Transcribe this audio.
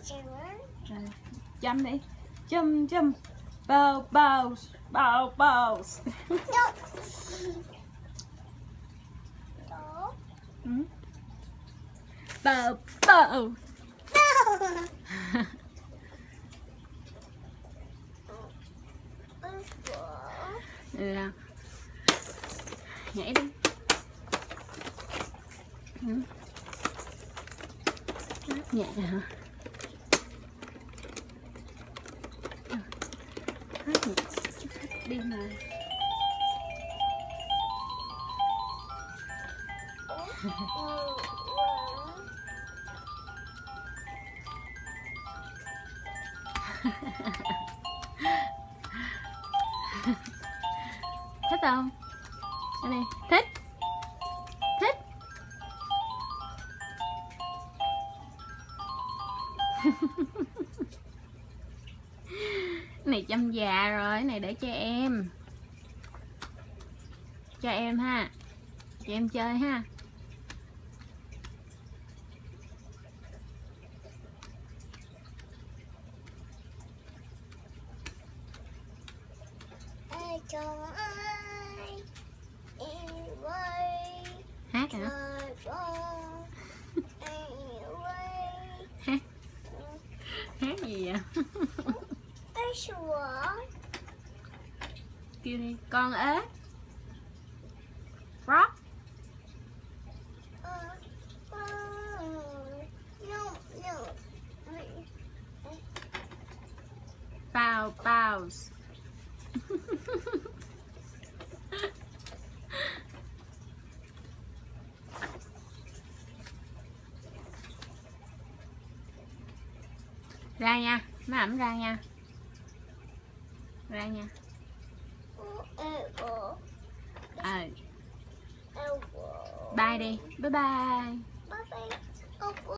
Rồi, châm đi. Châm châm. Bao bao bao bao. Bao bao. Là nhảy đi. Nhẹ hả? Đi mà. Thích không? Đây này, thích. Thích. Cái này chăm già rồi, cái này để cho em. Cho em ha. Cho em chơi ha. Hát hả? Hát gì vậy? Kêu đi, con ếch. Frog. Bow bows. Ra nha, má ẩm ra nha. Ra nha. Bye đi. Bye bye.